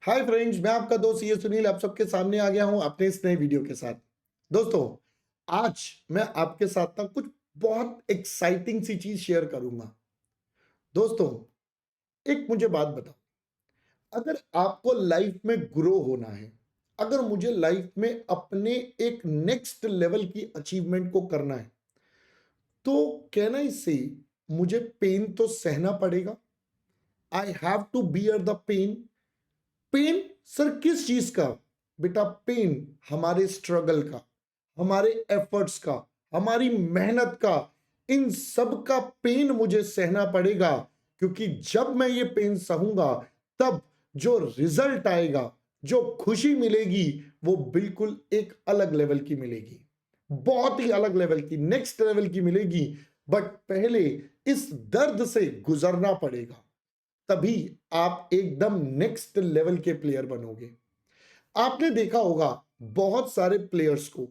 Hi friends, मैं आपका दोस्त ये सुनील आप सबके सामने आ गया हूं अपने इस नए वीडियो के साथ। दोस्तों, आज मैं आपके साथ ना कुछ बहुत एक्साइटिंग सी चीज शेयर करूंगा। दोस्तों, एक मुझे बात बताओ, अगर आपको लाइफ में ग्रो होना है, अगर मुझे लाइफ में अपने एक नेक्स्ट लेवल की अचीवमेंट को करना है, तो कहना इससे मुझे पेन तो सहना पड़ेगा। I have to bear the pain. Pain sir किस चीज का? बेटा, पेन हमारे स्ट्रगल का, हमारे एफर्ट्स का, हमारी मेहनत का, इन सब का पेन मुझे सहना पड़ेगा। क्योंकि जब मैं ये पेन सहूंगा, तब जो रिजल्ट आएगा, जो खुशी मिलेगी, वो बिल्कुल एक अलग लेवल की मिलेगी, बहुत ही अलग लेवल की, नेक्स्ट लेवल की मिलेगी। बट पहले इस दर्द से गुजरना पड़ेगा, तभी आप एकदम नेक्स्ट लेवल के प्लेयर बनोगे। आपने देखा होगा बहुत सारे प्लेयर्स को,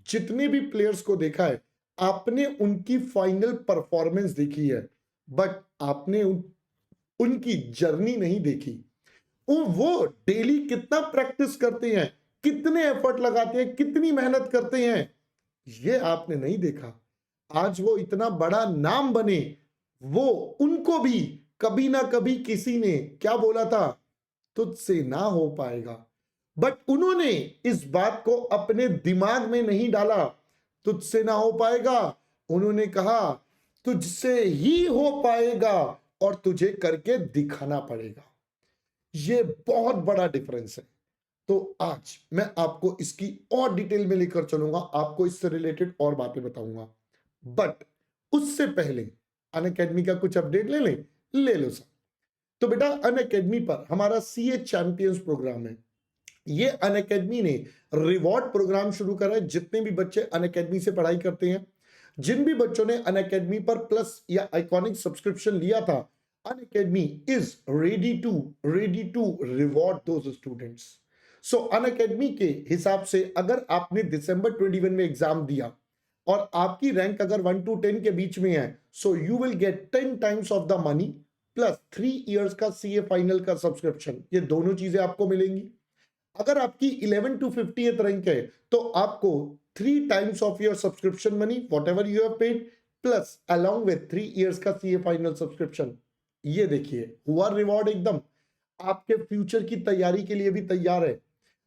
जितने भी प्लेयर्स को देखा है, आपने उनकी फाइनल परफॉर्मेंस देखी है, बट आपने उनकी जर्नी नहीं देखी। वो डेली कितना प्रैक्टिस करते हैं, कितने एफर्ट लगाते हैं, कितनी मेहनत करते हैं, ये आपने नहीं देखा। आज वो इतना बड़ा नाम बने, वो उनको भी कभी ना कभी किसी ने क्या बोला था, तुझसे ना हो पाएगा। बट उन्होंने इस बात को अपने दिमाग में नहीं डाला, तुझसे ना हो पाएगा। उन्होंने कहा, तुझसे ही हो पाएगा और तुझे करके दिखाना पड़ेगा। ये बहुत बड़ा डिफरेंस है। तो आज मैं आपको इसकी और डिटेल में लेकर चलूंगा, आपको इससे रिलेटेड और बातें बताऊंगा। बट उससे पहले अनअकैडमी का कुछ अपडेट ले लो सर। तो बेटा, अनअकैडमी पर हमारा सीए चैंपियंस प्रोग्राम है। ये अनअकैडमी ने रिवॉर्ड प्रोग्राम शुरू करा है। जितने भी बच्चे अनअकैडमी से पढ़ाई करते हैं, जिन भी बच्चों ने अनअकैडमी पर प्लस या आइकॉनिक सब्सक्रिप्शन लिया था, Unacademy is ready to reward those students. So Unacademy के हिसाब से अगर आपने दिसंबर 21 में एग्जाम दिया और आपकी रैंक अगर 1 to 10 के बीच में है, so you will gate 10 times of the money plus 3 years का सीए फाइनल का सब्सक्रिप्शन। ये दोनों चीजें आपको मिलेंगी। अगर आपकी 11 to 50th रैंक है, तो आपको 3 times of your subscription money what ever you have paid plus along with 3 years का सीए फाइनल सब्सक्रिप्शन। ये देखिए, हुआ रिवॉर्ड एकदम आपके फ्यूचर की तैयारी के लिए भी तैयार है।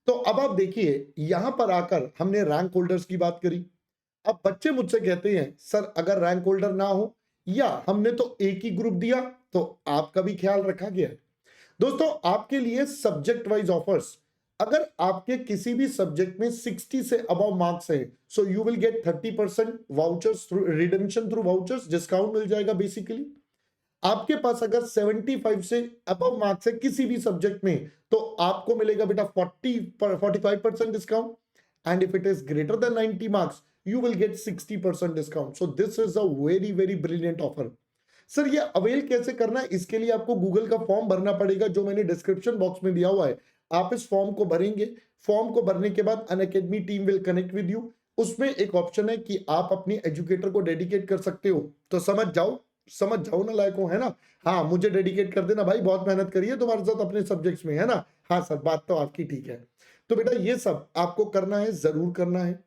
तो अब आप देखिए, यहां पर आकर हमने रैंक होल्डर्स की बात करी। अब बच्चे मुझसे कहते हैं, सर अगर रैंक होल्डर ना हो या हमने तो एक ही ग्रुप दिया, तो आपका भी ख्याल रखा गया है। दोस्तों, आपके लिए सब्जेक्ट वाइज ऑफर्स, अगर आपके किसी भी सब्जेक्ट में 60 से अबव मार्क्स है, so you will get 30% vouchers through redemption through vouchers, discount मिल जाएगा बेसिकली। आपके पास अगर 75 से अबव मार्क्स है किसी भी सब्जेक्ट में, तो आपको मिलेगा बेटा 45% discount. And if it is greater than 90 marks, you will get 60% discount. So this is a very brilliant offer. Sir ये अवेल कैसे करना है? इसके लिए आपको गूगल का फॉर्म भरना पड़ेगा, जो मैंने डिस्क्रिप्शन बॉक्स में दिया हुआ है। आप इस फॉर्म को भरेंगे। फॉर्म को भरने के बाद Unacademy team will connect with you. उसमें एक ऑप्शन है कि आप अपनी एजुकेटर को डेडिकेट कर सकते हो। तो समझ जाओ ना लायकों, है ना? हाँ, मुझे डेडिकेट कर देना भाई, बहुत मेहनत करी है तुम्हारे साथ अपने सब्जेक्ट्स में, है ना? हाँ सर, बात तो आपकी ठीक है। तो बेटा, ये सब आपको करना है, जरूर करना है।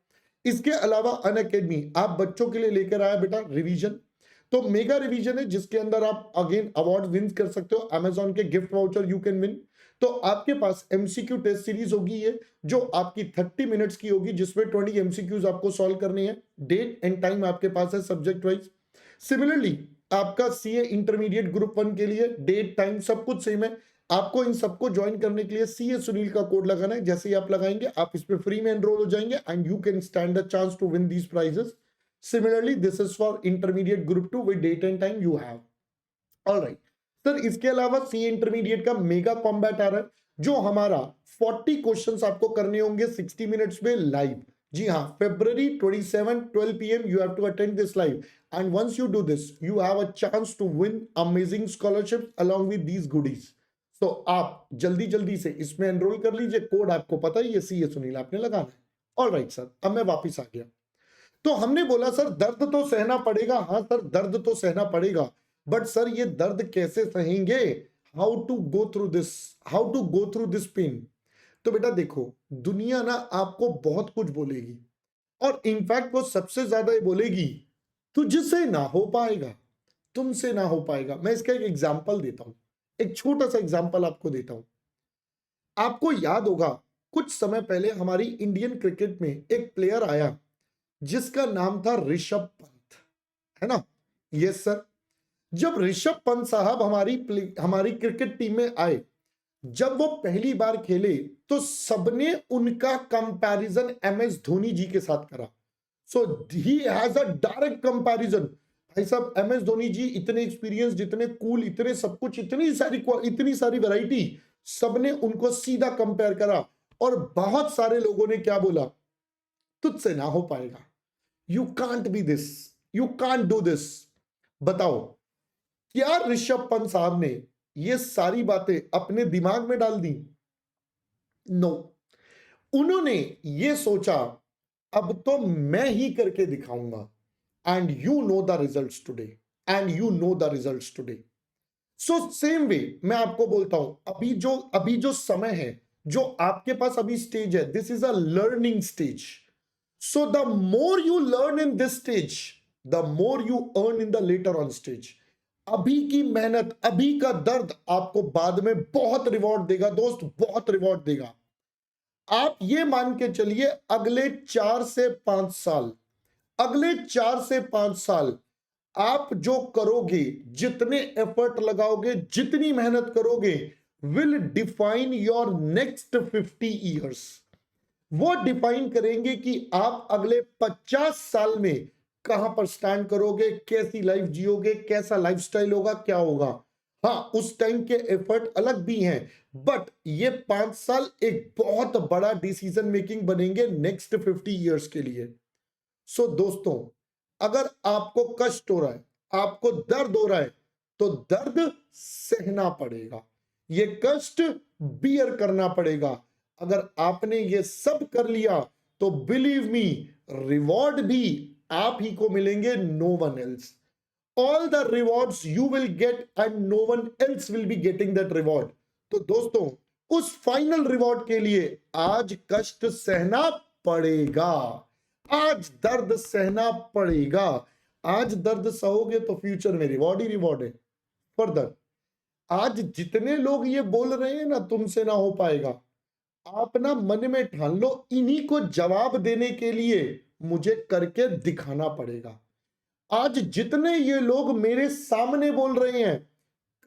इसके अलावा अनअकैडमी आप बच्चों के लिए लेकर आया बेटा रिवीजन। तो मेगा रिवीजन है, जिसके अंदर आप अगेन अवार्ड विन कर सकते हो। अमेजॉन के gift voucher you can win. तो आपके पास एमसीक्यू टेस्ट सीरीज होगी ये, जो आपकी 30 मिनट्स की होगी, जिसमें 20 एमसीक्यूज आपको सॉल्व करने हैं। डेट एंड टाइम आपके पास है सब्जेक्ट वाइज। सिमिलरली आपका सीए इंटरमीडिएट ग्रुप 1 के लिए डेट टाइम सब कुछ सेम है। आपको इन सबको ज्वाइन करने के लिए सीए सुनील का कोड लगाना है। जैसे ही आप लगाएंगे, आप इस पे फ्री में एनरोल हो जाएंगे and you can stand a chance to win these prizes. Similarly this is for intermediate group 2 with date and time you have. Alright sir, इसके अलावा सीए इंटरमीडिएट का मेगा कॉम्बैट आ रहा है, जो हमारा 40 क्वेश्चंस आपको करने होंगे 60 मिनट्स में लाइव। जी हाँ, February 27 12 PM you have to attend this live, and once you do this you have a chance to win amazing scholarships along with these goodies. तो आप जल्दी जल्दी से इसमें एनरोल कर लीजिए। कोड आपको पता ही है, सीए सुनील आपने लगाना है। ऑलराइट सर, अब मैं वापिस आ गया। तो हमने बोला सर दर्द तो सहना पड़ेगा। हाँ सर, दर्द तो सहना पड़ेगा, बट सर ये दर्द कैसे सहेंगे? How to go through this pain. तो बेटा देखो, दुनिया ना आपको बहुत कुछ बोलेगी, और इनफैक्ट वो सबसे ज्यादा ये बोलेगी तुझसे ना हो पाएगा, तुमसे ना हो पाएगा। मैं इसका एक एग्जांपल देता हूं, एक छोटा सा एग्जांपल आपको देता हूं। आपको याद होगा, कुछ समय पहले हमारी इंडियन क्रिकेट में एक प्लेयर आया जिसका नाम था ऋषभ पंत, है ना? Yes sir. जब ऋषभ पंत साहब हमारी क्रिकेट टीम में आए, जब वो पहली बार खेले, तो सबने उनका comparison M S Dhoni ji के साथ करा। So he has a direct comparison. भाई साहब, एम एस धोनी जी इतने एक्सपीरियंस, इतने कूल, इतने सब कुछ, इतनी सारी वैरायटी, सबने उनको सीधा कंपेयर करा। और बहुत सारे लोगों ने क्या बोला, तुझसे ना हो पाएगा, you can't be this, you can't do this. बताओ, क्या ऋषभ पंत साहब ने ये सारी बातें अपने दिमाग में डाल दी? नो। उन्होंने ये सोचा, अब तो मैं ही करके दिखाऊंगा, and you know the results today, and you know the results today. So same way मैं आपको बोलता हूं, अभी जो समय है, जो आपके पास अभी स्टेज है, this is a learning stage. So the more you learn in this stage, the more you earn in the later on stage. अभी की मेहनत, अभी का दर्द आपको बाद में बहुत रिवॉर्ड देगा दोस्त, बहुत रिवॉर्ड देगा। आप ये मान के चलिए, अगले 4 से 5 साल, अगले 4 से 5 साल आप जो करोगे, जितने एफर्ट लगाओगे, जितनी मेहनत करोगे, will define your next 50 years. वो डिफाइन करेंगे कि आप अगले 50 साल में कहां पर स्टैंड करोगे, कैसी लाइफ जियोगे, कैसा लाइफस्टाइल होगा, क्या होगा। हाँ, उस टाइम के एफर्ट अलग भी हैं, बट ये 5 साल एक बहुत बड़ा डिसीजन मेकिंग बनेंगे नेक्स्ट 50 ईयर्स के लिए। सो दोस्तों, अगर आपको कष्ट हो रहा है, आपको दर्द हो रहा है, तो दर्द सहना पड़ेगा, ये कष्ट बियर करना पड़ेगा। अगर आपने ये सब कर लिया, तो बिलीव मी, रिवॉर्ड भी आप ही को मिलेंगे, no one else. All the rewards you will get and no one else will be getting that reward. तो दोस्तों, उस फाइनल रिवॉर्ड के लिए आज कष्ट सहना पड़ेगा, आज दर्द सहना पड़ेगा। आज दर्द सहोगे तो फ्यूचर में रिवॉर्ड ही रिवॉर्ड है। फर्दर, आज जितने लोग ये बोल रहे हैं ना तुमसे ना हो पाएगा, आप ना मन में ठान लो, इन्हीं को जवाब देने के लिए मुझे करके दिखाना पड़ेगा। आज जितने ये लोग मेरे सामने बोल रहे हैं,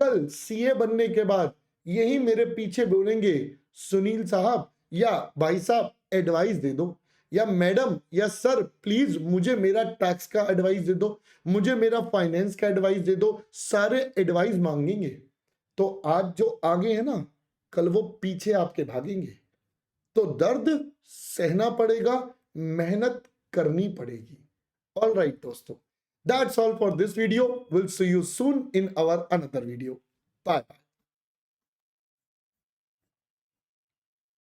कल सीए बनने के बाद यही मेरे पीछे बोलेंगे, सुनील साहब या भाई साहब एडवाइस दे दो, या मैडम या सर प्लीज मुझे मेरा टैक्स का एडवाइस दे दो, मुझे मेरा फाइनेंस का एडवाइस दे दो, सारे एडवाइस मांगेंगे। तो आज जो आगे है ना, कल वो पीछे आपके भागेंगे। तो दर्द सहना पड़ेगा, मेहनत करनी पड़ेगी। ऑल राइट दोस्तों, that's all for this video. Will see you soon in our another video. Bye bye.